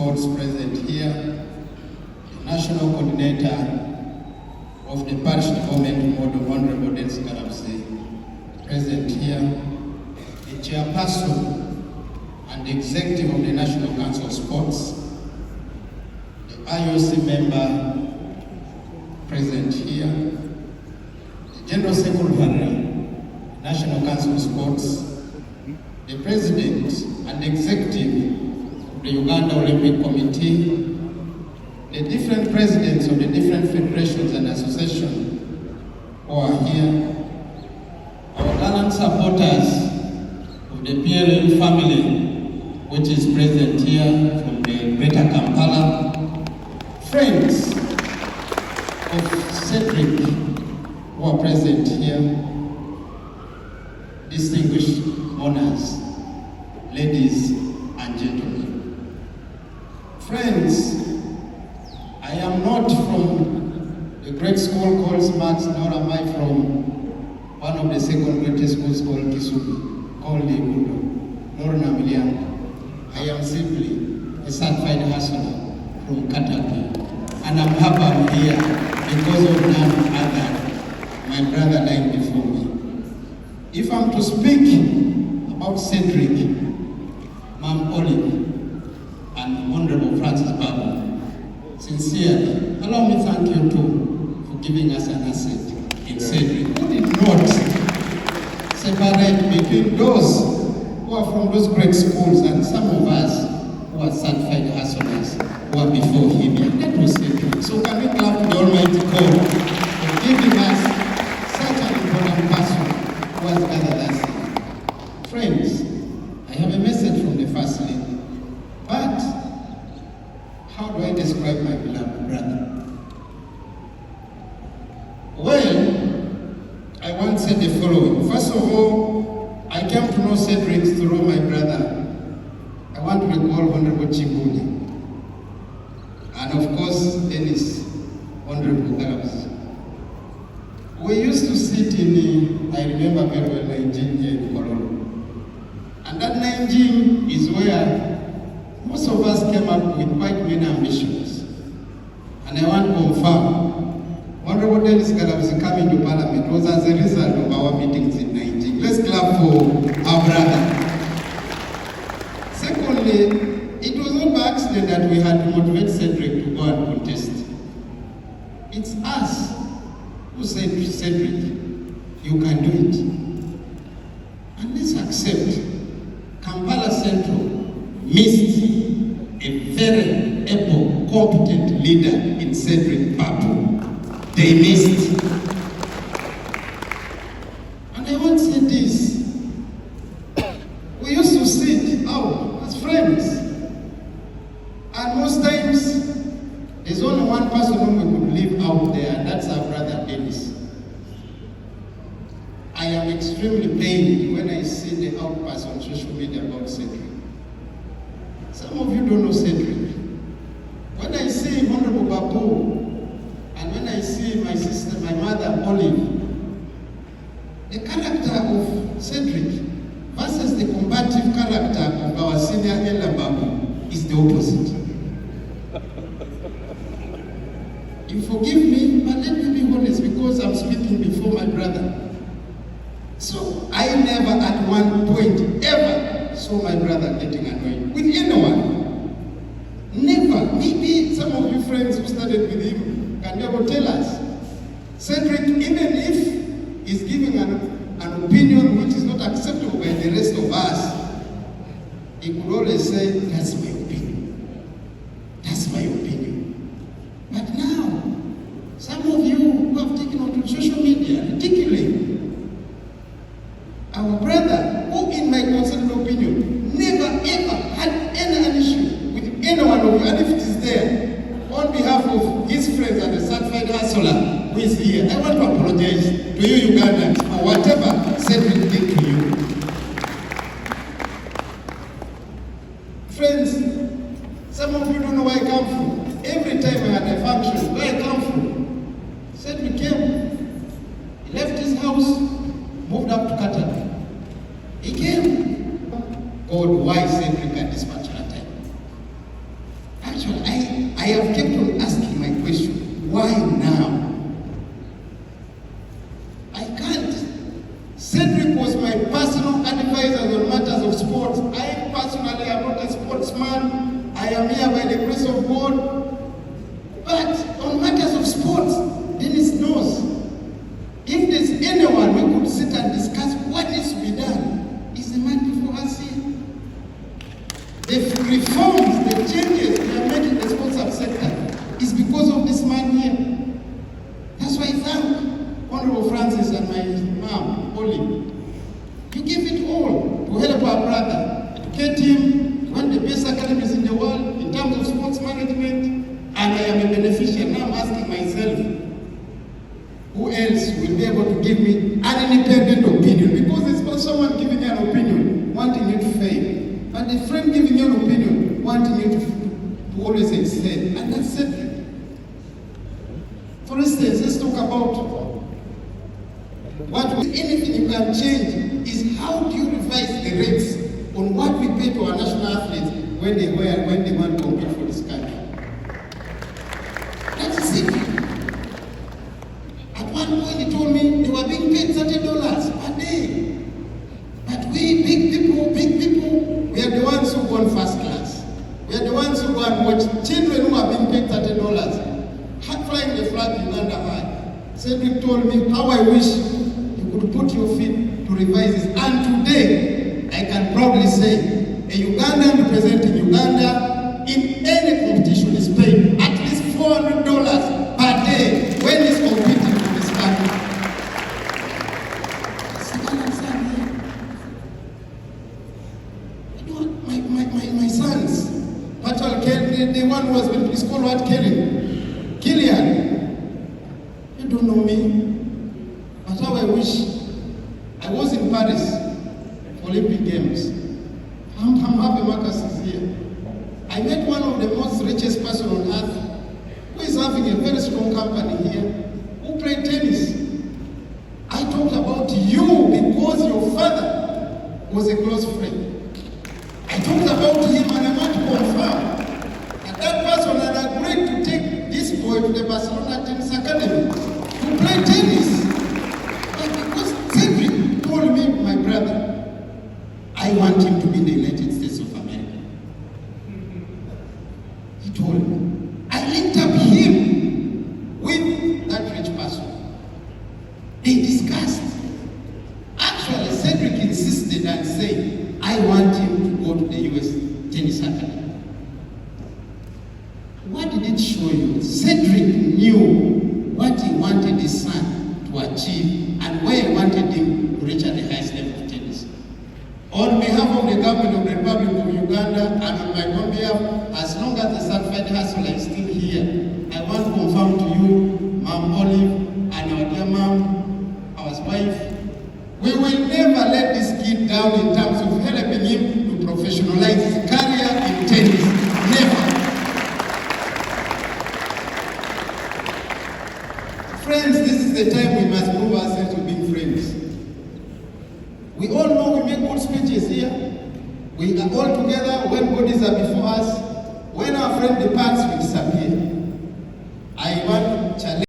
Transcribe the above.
Sports present here, the National Coordinator of the Parish Development Model, Honorable Dennis Galamsey, present here, the Chairperson and the Executive of the National Council of Sports, the IOC member present here, the General Secretary, National Council of Sports, the President and the Executive of the Uganda Olympic Committee, the different presidents of the different federations and associations who are here, our gallant supporters of the PLM family, which is present here from the Greater Kampala, friends of Cedric who are present here, distinguished honors, ladies and gentlemen. Friends, I am not from the great school called Smarts, nor am I from one of the second greatest schools called Kisubi, called Lebudo, nor Namilianga. I am simply a certified hustler from Caterpillar, and I'm happy I'm here because of none other, my brother lying before me. If I'm to speak about Cedric, Ma'am Olive, and Honorable Francis Babu, sincerely, allow me to thank you too for giving us an asset in Cedric. Who did not separate between those who are from those great schools and some of us who are certified hustlers who are before him. And that was Cedric. So can we clap the Almighty God for giving us such an important person who has gathered us here. Friends, I have a message from the First Lady, but how do I describe my beloved brother? Well, I once said the following. First of all, I came to know Cedric through my brother. I want to recall Honorable Chibuli, and of course, Dennis, Honorable Galamsey. We used to sit in, I remember very well, Nanjing here in Kololo. And that Nanjing is where most of us came up with quite many ambitions. And I want to confirm, Honorable Dennis Galamsey coming to Parliament was as a result of our meetings in Nanjing. Let's clap for our brother. Secondly, it was not by accident that we had to motivate Cedric to go and contest. It's us who said to Cedric, you can do it. And let's accept, Kampala Central missed a very able, competent leader in Cedric Papu. They missed. And I want to say this. We used to sit out as friends. And most times, there's only one person whom we could leave out there, and that's our brother Dennis. I am extremely pained when I see the outbursts on social media about Cedric. Some of you don't know Cedric. When I see Honorable Babu, and when I see my sister, my mother, Olive, the character of Cedric versus the combative character of our senior elder Babu is the opposite. You forgive me, but let me be honest, because I'm speaking before my brother. So I never at one point ever saw my brother getting annoyed with anyone. Never. Maybe some of you friends who studied with him can be able to tell us. Cedric, even if he's giving an opinion which is not acceptable by the rest of us, he could always say, that's my opinion. That's my opinion. But now, some of you who have taken onto social media, ridiculing our brother, who in my considered opinion, never ever had any issue with any one of you, and if it is there, on behalf of his friends and the certified hustler who is here, I want to apologize to you Ugandans for whatever Cedric did to you. Friends, some of you don't know where I come from. Every time I had a function, where I come from, Cedric came. He left his house, moved up to Qatar. He came. God, why Cedric at this particular time? Actually, I have kept on asking my question, why now? I can't. Cedric was my personal advisor on matters of sports. I personally am not a sportsman. I am here by the grace of God. But on matters of sports, Dennis knows. If there's anyone we could sit and discuss what needs to be done, is the man before us here. The reforms, the changes we are making in the sports subsector is because of this man here. That's why I thank Honorable Francis and my mom, Oli. You give it all to help our brother, educate him, run the best academies in the world in terms of sports management, and I am a beneficiary. Now I'm asking myself, who else will be able to give me an independent opinion? Because there's someone giving you an opinion, wanting you to fail, and a friend giving you an opinion, wanting you to always excel, and that's it. For instance, let's talk about anything you can change is how do you revise the rates on what we pay to our national athletes when they want to compete for this country. That's simple. At one point he told me they were being paid $30 per day. But we big people, we are the ones who go on first class. We are the ones who go and watch children who are being paid $30. Flying the flag Uganda high. Cedric told me how I wish you could put your feet to revise this. And today, I can proudly say, a Ugandan representing Uganda in any competition is paid at least $400 per day when he's competing for this country. My sons, the one who has been called what Killian. You don't know me, but how I wish I was in Paris for Olympic Games. I'm happy Marcus is here. I met one of the most richest person on earth who is having a very strong company here, who played tennis. I talked about you because your father was a close friend. I talked about him and I want to confirm that that person had agreed to take this boy to the Barcelona Tennis Academy to play tennis. But because Cedric told me, my brother, I want him to be in the United States of America. He told me. I linked up him with that rich person. They discussed. Actually, Cedric insisted and said, I want him to go to the US Tennis Academy. What did it show you? Cedric knew what he wanted his son to achieve and where he wanted him to reach at the highest level of tennis. On behalf of the government of the Republic of Uganda and on my own behalf, as long as the certified hustler is still here, I want to confirm to you, Ma'am Olive and our dear ma'am, our wife, we will never let this kid down in terms of helping him to professionalize his career in tennis. Never. Friends, this is the time we must prove ourselves to be friends. We all know we make good speeches here. We are all together when bodies are before us. When our friend departs, we disappear.